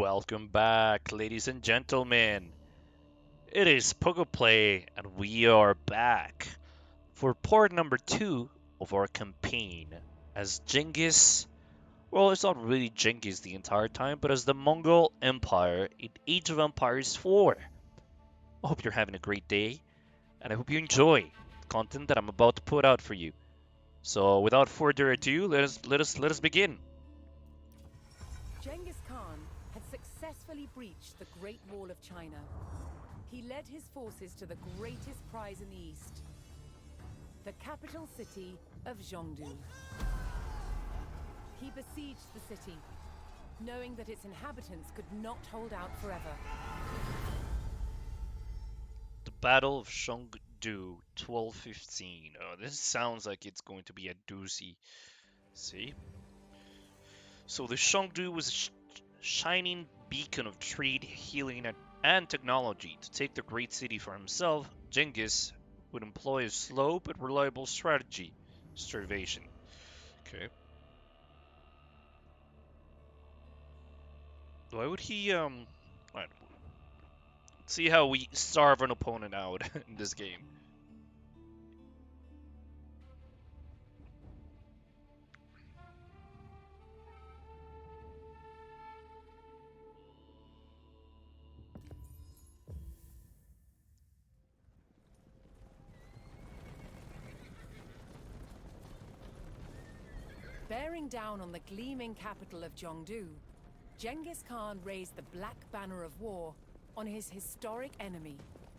Welcome back, ladies and gentlemen. It is Pogo Play, and we are back for part number 2 of our campaign as Genghis. Well, it's not really Genghis the entire time, but as the Mongol Empire in Age of Empires 4. I hope you're having a great day, and I hope you enjoy the content that I'm about to put out for you. So, without further ado, let us begin. Genghis Khan had successfully breached the Great Wall of China. He led his forces to the greatest prize in the East, the capital city of Zhongdou. He besieged the city, knowing that its inhabitants could not hold out forever. The Battle of Zhongdou, 1215. Oh, this sounds like it's going to be a doozy. See? So the Zhongdou was a shining beacon of trade, healing, and technology. To take the great city for himself, Genghis would employ a slow but reliable strategy: starvation. Okay. Why would he, Alright, let's see how we starve an opponent out in this game. Bearing down on the gleaming capital of Zhongdou, Genghis Khan raised the Black Banner of War on his historic enemy,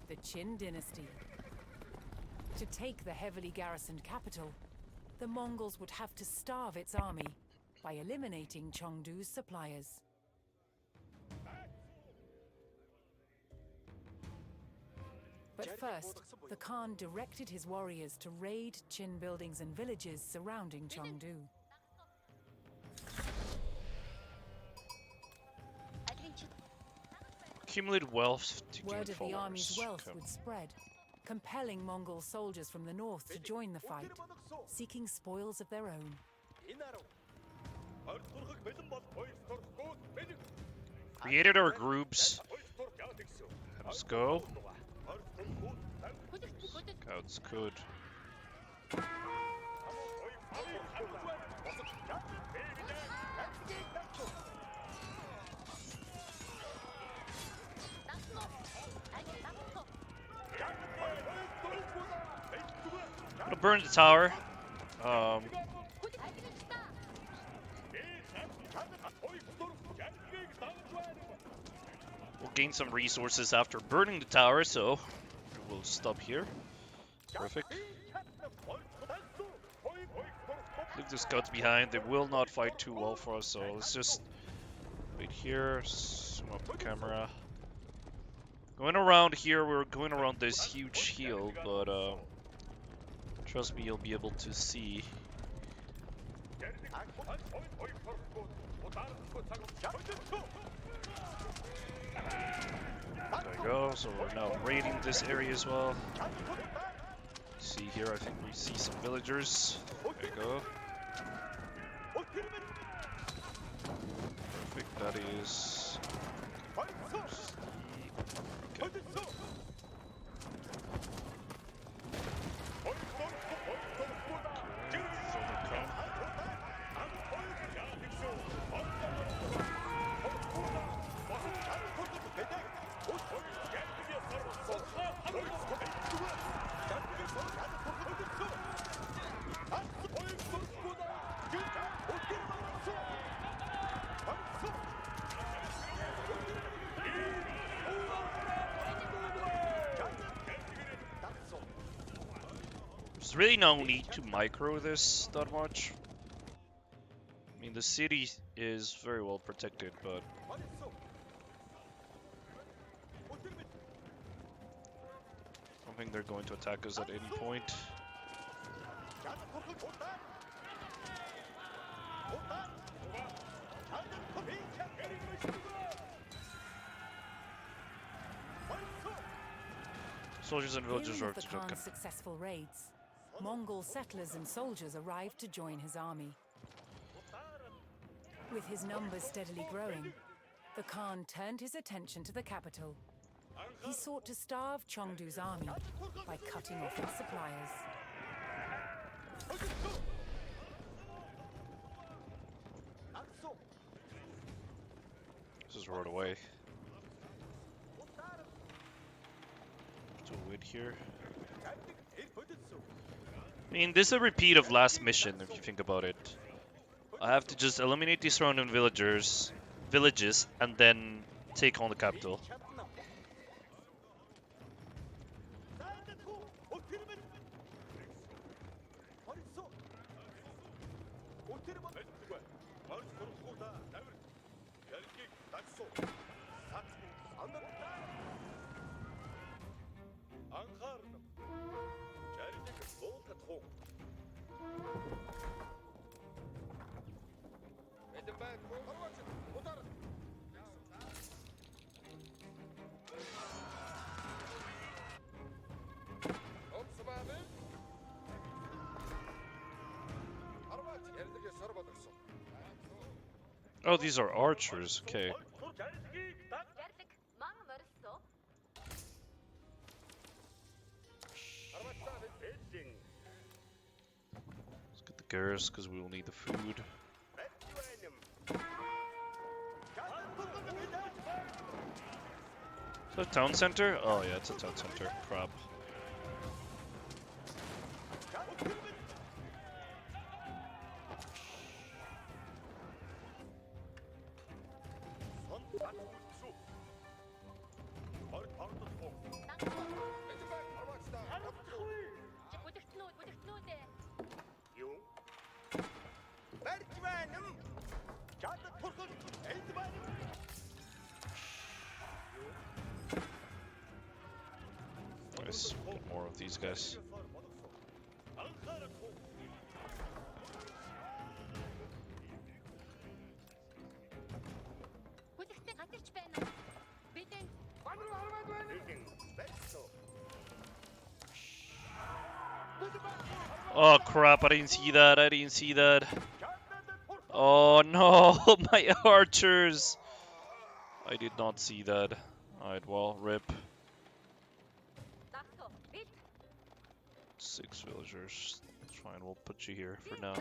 the Qin dynasty. To take the heavily garrisoned capital, the Mongols would have to starve its army by eliminating Chengdu's suppliers. But first, the Khan directed his warriors to raid Qin buildings and villages surrounding Chengdu. Accumulate wealth to gain Word of the army's followers. wealth Okay. would spread, compelling Mongol soldiers from the north to join the fight, seeking spoils of their own. Created our groups. Let's go. Scouts good. Gonna burn the tower. We'll gain some resources after burning the tower, so we'll stop here. Perfect. Leave the scouts behind. They will not fight too well for us, so let's just wait here. Zoom up the camera. Going around here, we're going around this huge hill, but trust me, you'll be able to see. There we go, so we're now raiding this area as well. See here, I think we see some villagers. There you go. Perfect, that is... Okay. There's really no need to micro this that much. I mean, the city is very well protected, but I don't think they're going to attack us at any point. Soldiers and villagers Hearing are of the Khan's successful raids, Mongol settlers and soldiers arrived to join his army. With his numbers steadily growing, the Khan turned his attention to the capital. He sought to starve Chengdu's army by cutting off its suppliers. This is right away. To wait here. I mean, this is a repeat of last mission, if you think about it. I have to just eliminate these surrounding villages, and then take on the capital. Oh, these are archers, okay. Let's get the gears, because we will need the food. Is that a town center? Oh yeah, it's a town center. Crap. Nice. Get more of these guys. Oh crap, I didn't see that, I didn't see that. Oh no, my archers! I did not see that. Alright, well, rip. 6 villagers. That's fine, we'll put you here for now.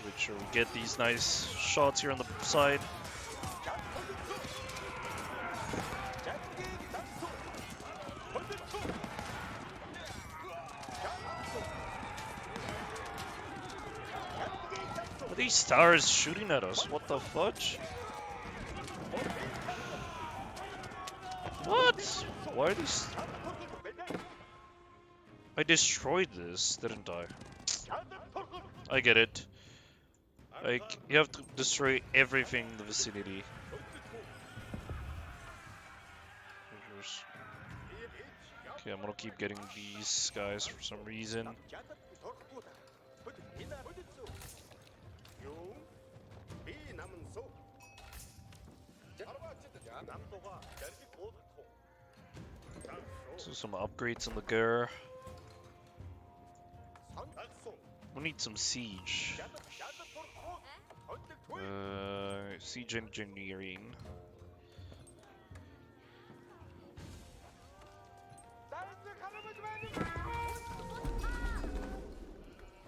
Make sure we get these nice shots here on the side. What are these stars shooting at us? What the fudge? What? Why are these? I destroyed this, didn't I? I get it. Like, you have to destroy everything in the vicinity. Okay, I'm gonna keep getting these guys for some reason. So some upgrades on the gear. We need some siege. Siege engineering.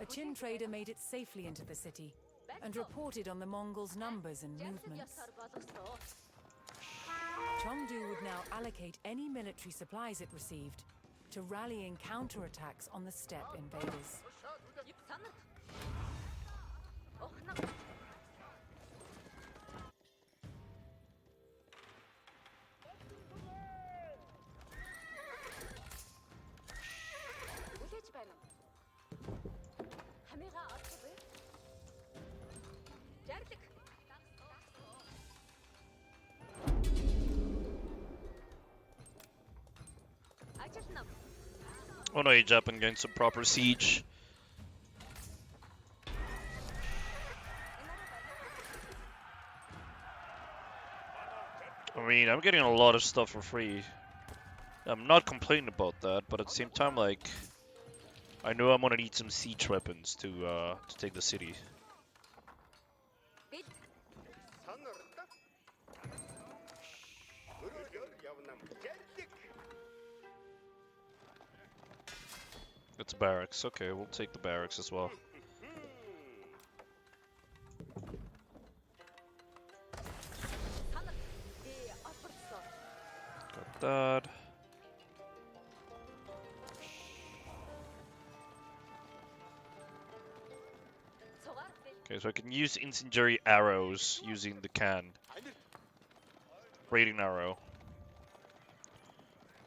A Qin trader made it safely into the city and reported on the Mongols' numbers and movements. Zhongdou would now allocate any military supplies it received to rallying counterattacks on the steppe invaders. Oh no, Japan getting some proper siege. I mean, I'm getting a lot of stuff for free. I'm not complaining about that, but at the same time, like, I know I'm gonna need some siege weapons to take the city. It's barracks. Okay, we'll take the barracks as well. Got that. Okay, so I can use incendiary arrows using the can. Raiding arrow.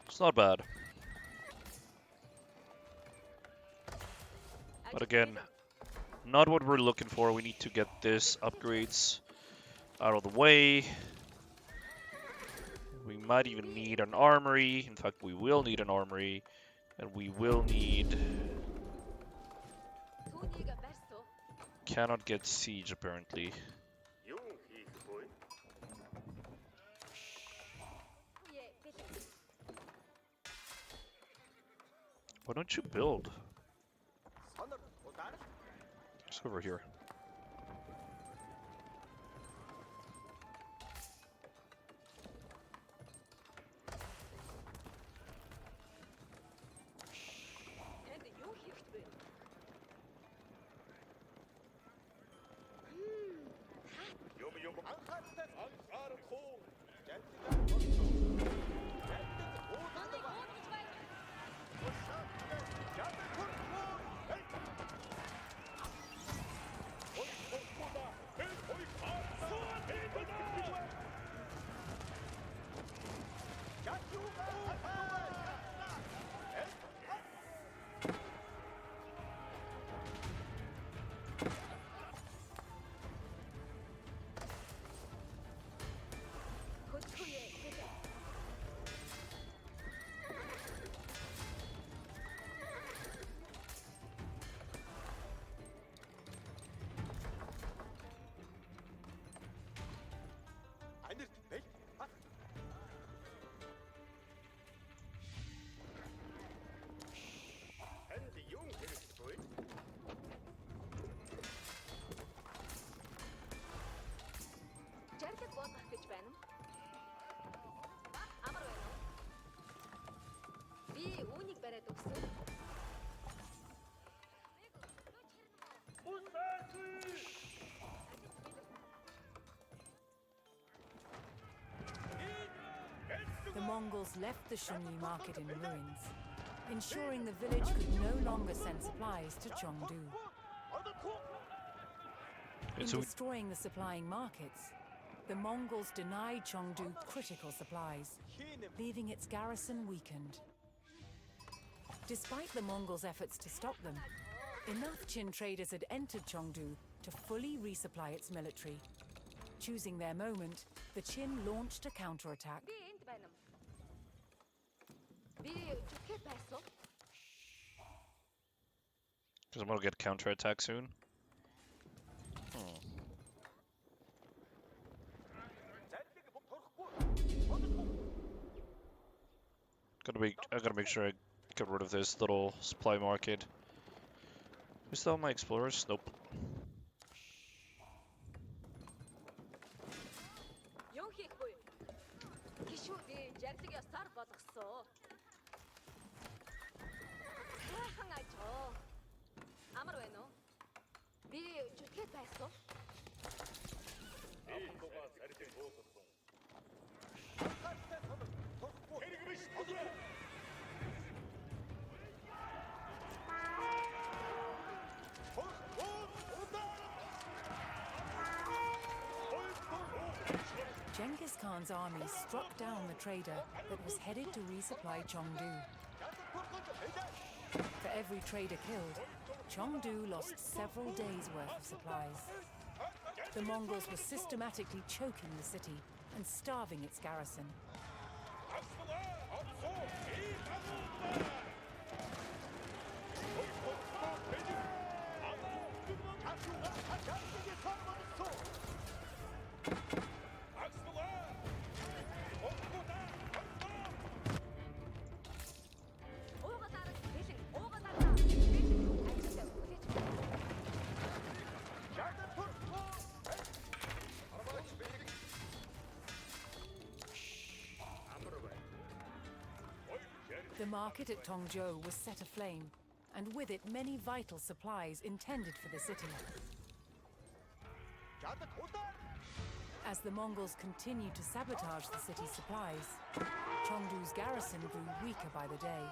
It's not bad. But again, not what we're looking for. We need to get this upgrades out of the way. We might even need an armory. In fact, we will need an armory. And we will need... Cannot get siege, apparently. Why don't you build? It's over here. The Mongols left the Shunyi market in ruins, ensuring the village could no longer send supplies to Zhongdou. In destroying the supplying markets, the Mongols denied Zhongdou critical supplies, leaving its garrison weakened. Despite the Mongols' efforts to stop them, enough Qin traders had entered Zhongdou to fully resupply its military. Choosing their moment, the Qin launched a counterattack. Because I'm gonna get counterattack soon. I gotta make sure I get rid of this little supply market. Is still my explorers? Nope. Genghis Khan's army struck down the trader that was headed to resupply Zhongdou. For every trader killed, Zhongdou lost several days' worth of supplies. The Mongols were systematically choking the city and starving its garrison. The market at Zhongdou was set aflame, and with it many vital supplies intended for the city. As the Mongols continued to sabotage the city's supplies, Chengdu's garrison grew weaker by the day.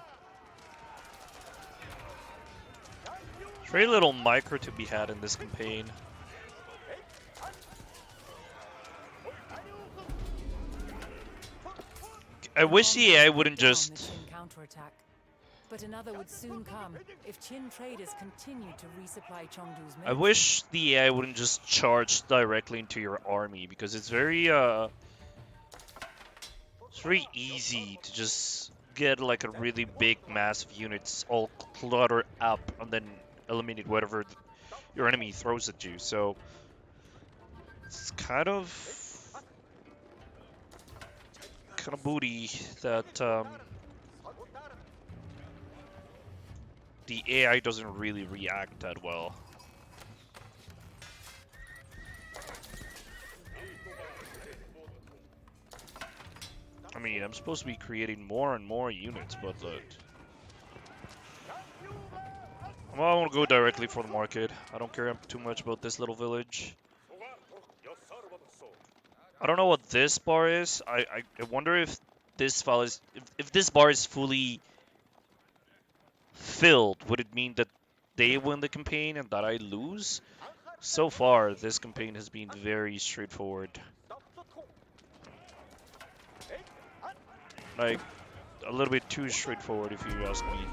Very little micro to be had in this campaign. I wish the AI wouldn't just... counterattack, but another would soon come if Qin traders continued to resupply Chengdu's military. I wish the AI wouldn't just charge directly into your army, because it's very easy to just get like a really big mass of units all cluttered up and then eliminate whatever your enemy throws at you. So it's kind of booty that the AI doesn't really react that well. I mean, I'm supposed to be creating more and more units, but look. Well, I want to go directly for the market. I don't care too much about this little village. I don't know what this bar is. I wonder if this file is... If this bar is fully filled, would it mean that they win the campaign and that I lose? So far, this campaign has been very straightforward. Like, a little bit too straightforward if you ask me.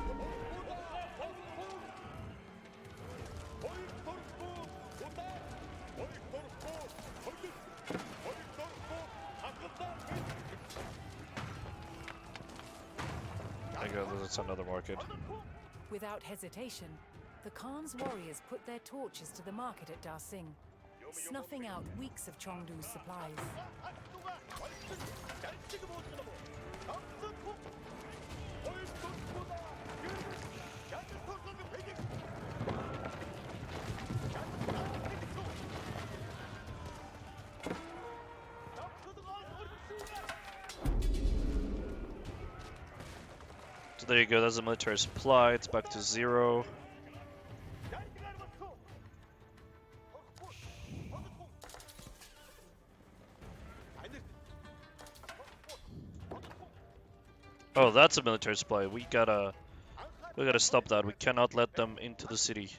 I guess that's another market. Without hesitation, the Khan's warriors put their torches to the market at Darsing, snuffing out weeks of Chengdu's supplies. So there you go, that's a military supply, it's back to 0. Oh, that's a military supply. We gotta stop that. We cannot let them into the city.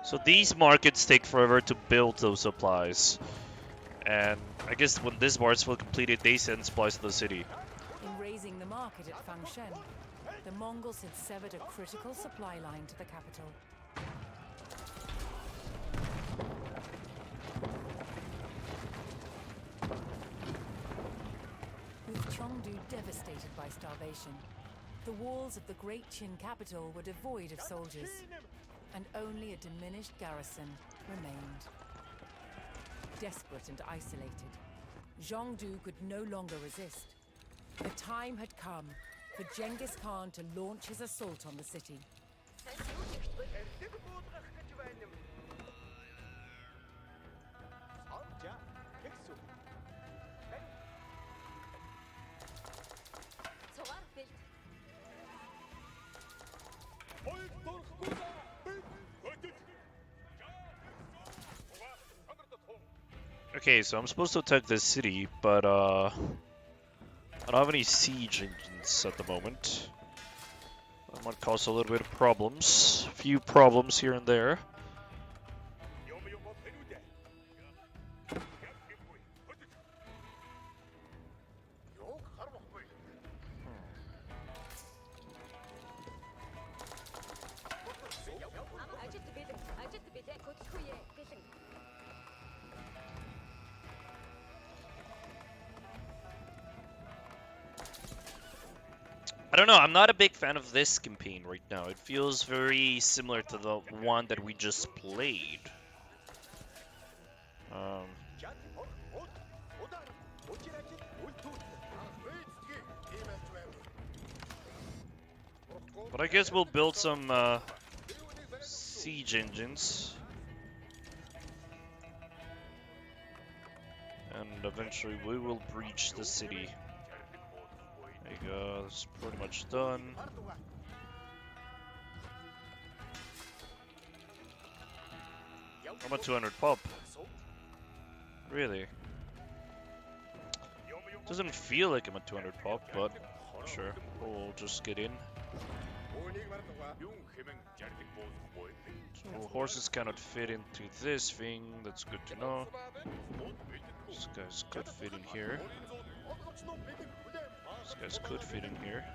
So these markets take forever to build those supplies. And I guess when this bar is fully completed, they send supplies to the city. In raising the market at Fangshen, the Mongols had severed a critical supply line to the capital. starvation. The walls of the great Qin capital were devoid of soldiers, and only a diminished garrison remained. Desperate and isolated, Zhongdou could no longer resist. The time had come for Genghis Khan to launch his assault on the city. Okay, so I'm supposed to attack this city, but I don't have any siege engines at the moment. That might cause a little bit of problems. A few problems here and there. I don't know, I'm not a big fan of this campaign right now. It feels very similar to the one that we just played. But I guess we'll build some siege engines. And eventually we will breach the city. There you go, it's pretty much done. I'm at 200 pop. Really? Doesn't feel like I'm at 200 pop, but sure, we'll just get in. So horses cannot fit into this thing, that's good to know. This guys could fit in here. This guys could fit in here.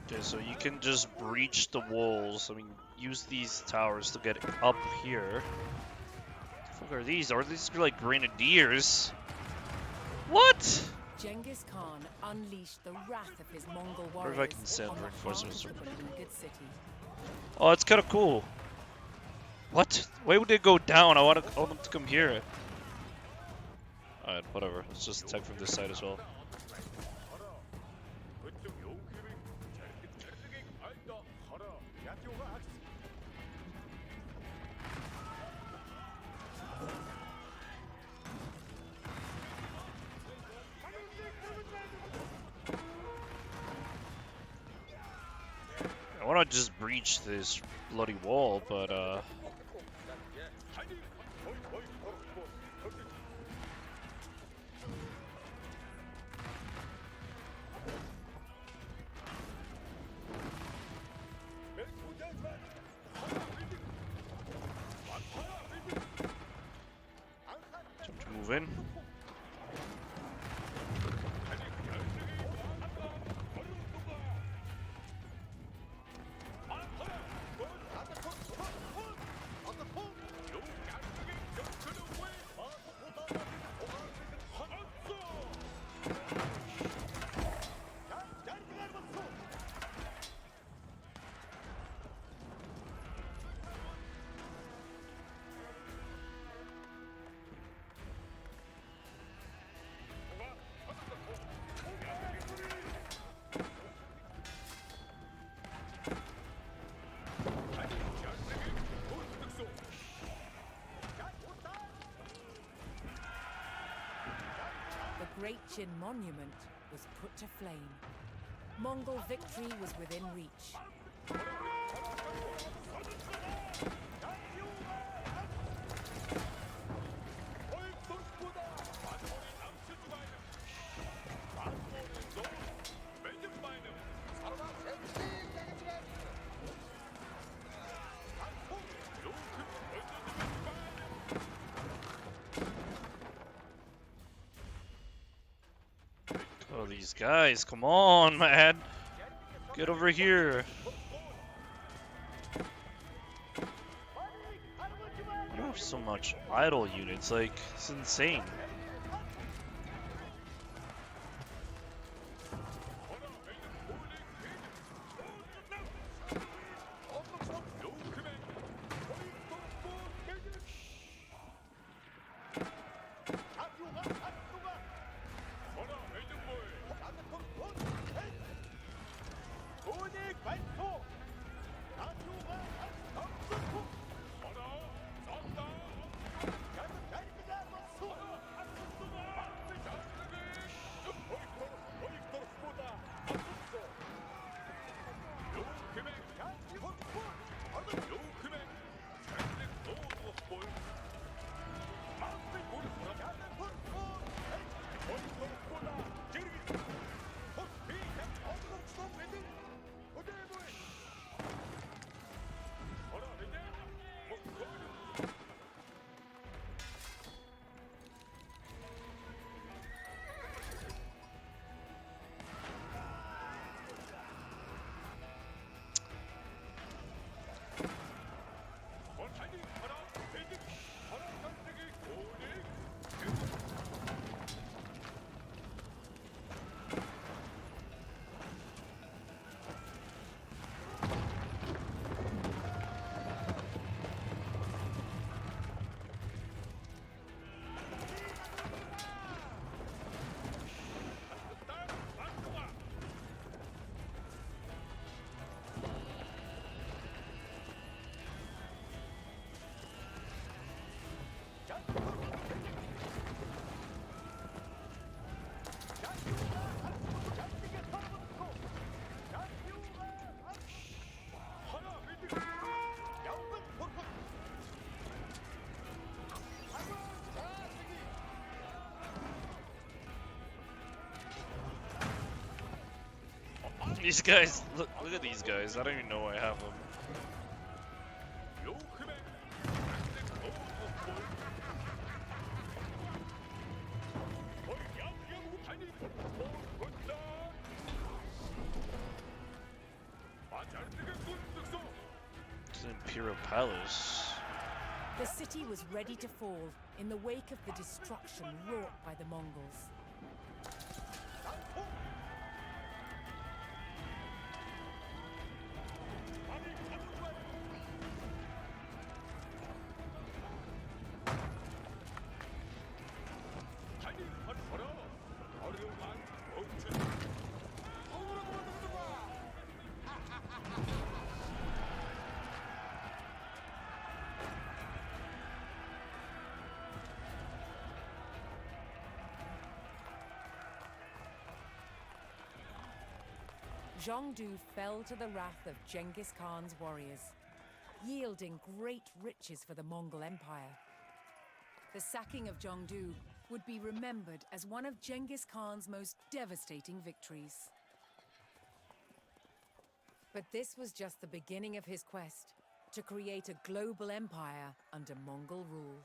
Okay, so you can just breach the walls. I mean, use these towers to get up here. What the fuck are these? Are these like grenadiers? What? Genghis Khan unleashed the wrath of his Mongol Or if warriors I can send on the reinforcements. heart of the beleaguered city. Oh, it's kind of cool. What? Why would they go down? I want them to come here. Alright, whatever. Let's just attack from this side as well. I want to just breach this bloody wall, but time to move in. The Great Qin monument was put to flame. Mongol victory was within reach. Oh, these guys, come on, man. Get over here. You have so much idle units, like, it's insane. These guys, look at these guys. I don't even know I have them. It's an Imperial Palace. The city was ready to fall in the wake of the destruction wrought by the Mongols. Zhongdou fell to the wrath of Genghis Khan's warriors, yielding great riches for the Mongol Empire. The sacking of Zhongdou would be remembered as one of Genghis Khan's most devastating victories. But this was just the beginning of his quest to create a global empire under Mongol rule.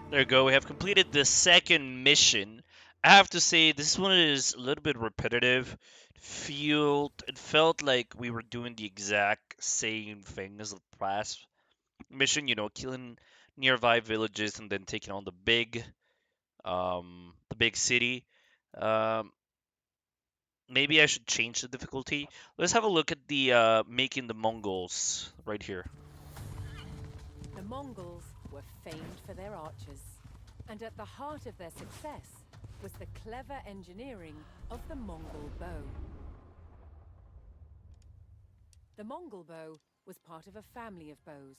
There you go. We have completed the second mission. I have to say, this one is a little bit repetitive. It felt like we were doing the exact same thing as the last mission. You know, killing nearby villages and then taking on the big city. Um, Maybe I should change the difficulty. Let's have a look at the making the Mongols right here. The Mongols were famed for their archers, and at the heart of their success was the clever engineering of the Mongol bow. The Mongol bow was part of a family of bows.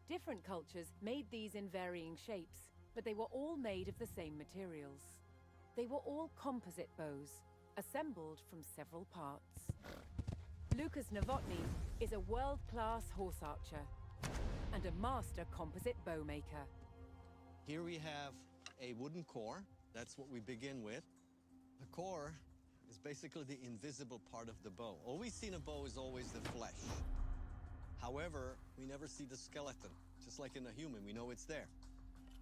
Different cultures made these in varying shapes, but they were all made of the same materials. They were all composite bows, assembled from several parts. Lucas Novotny is a world-class horse archer and a master composite bow maker. Here we have a wooden core. That's what we begin with. The core is basically the invisible part of the bow. All we see in a bow is always the flesh. However, we never see the skeleton. Just like in a human, we know it's there.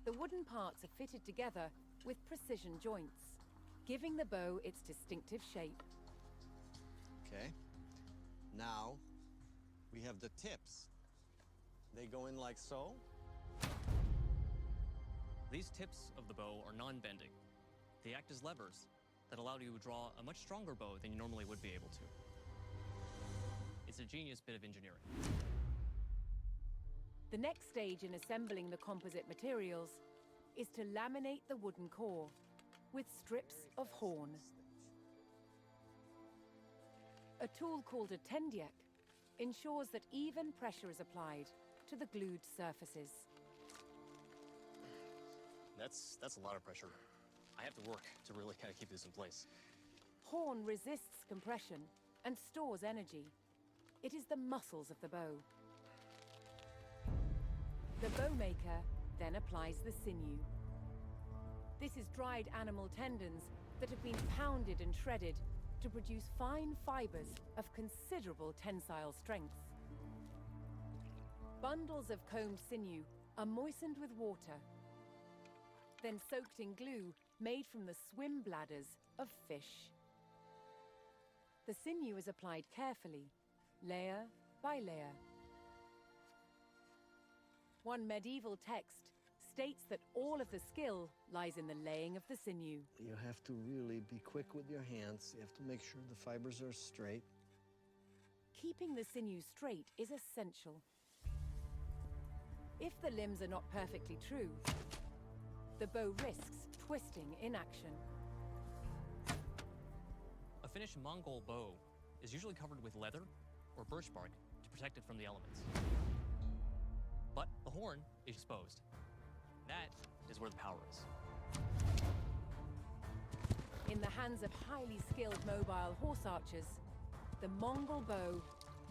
The wooden parts are fitted together with precision joints, giving the bow its distinctive shape. Okay. Now, we have the tips. They go in like so. These tips of the bow are non-bending. They act as levers that allow you to draw a much stronger bow than you normally would be able to. It's a genius bit of engineering. The next stage in assembling the composite materials is to laminate the wooden core with strips of horn. A tool called a tendiek ensures that even pressure is applied to the glued surfaces. That's a lot of pressure. I have to work to really kind of keep this in place. Horn resists compression and stores energy. It is the muscles of the bow. The bowmaker then applies the sinew. This is dried animal tendons that have been pounded and shredded to produce fine fibers of considerable tensile strength. Bundles of combed sinew are moistened with water, then soaked in glue made from the swim bladders of fish. The sinew is applied carefully, layer by layer. One medieval text states that all of the skill lies in the laying of the sinew. You have to really be quick with your hands. You have to make sure the fibers are straight. Keeping the sinew straight is essential. If the limbs are not perfectly true, the bow risks twisting in action. A finished Mongol bow is usually covered with leather or birch bark to protect it from the elements. But the horn is exposed. That is where the power is. In the hands of highly skilled mobile horse archers, the Mongol bow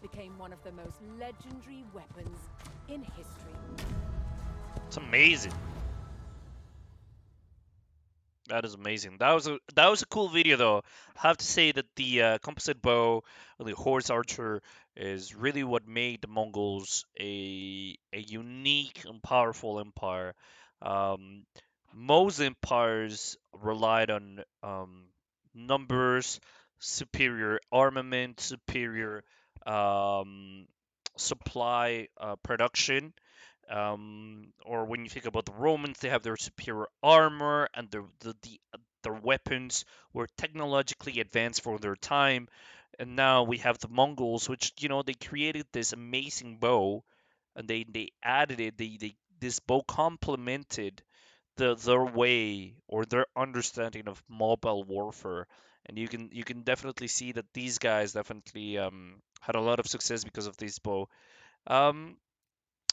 became one of the most legendary weapons in history. It's amazing. That is amazing. That was a cool video though. I have to say that the composite bow and the horse archer is really what made the Mongols a unique and powerful empire. Um, most empires relied on numbers, superior armament, superior um, supply production, or when you think about the Romans, they have their superior armor and their weapons were technologically advanced for their time. And now we have the Mongols, which they created this amazing bow, and they added it. This bow complemented their way or their understanding of mobile warfare. And you can definitely see that these guys definitely had a lot of success because of this bow. Um,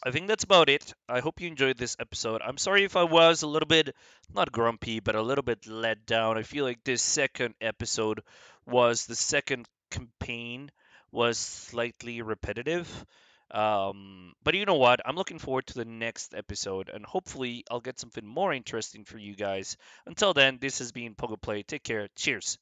I think that's about it. I hope you enjoyed this episode. I'm sorry if I was a little bit, not grumpy, but a little bit let down. I feel like this second episode the second campaign was slightly repetitive. But you know what? I'm looking forward to the next episode, and hopefully I'll get something more interesting for you guys. Until then, this has been Pogo Play. Take care. Cheers.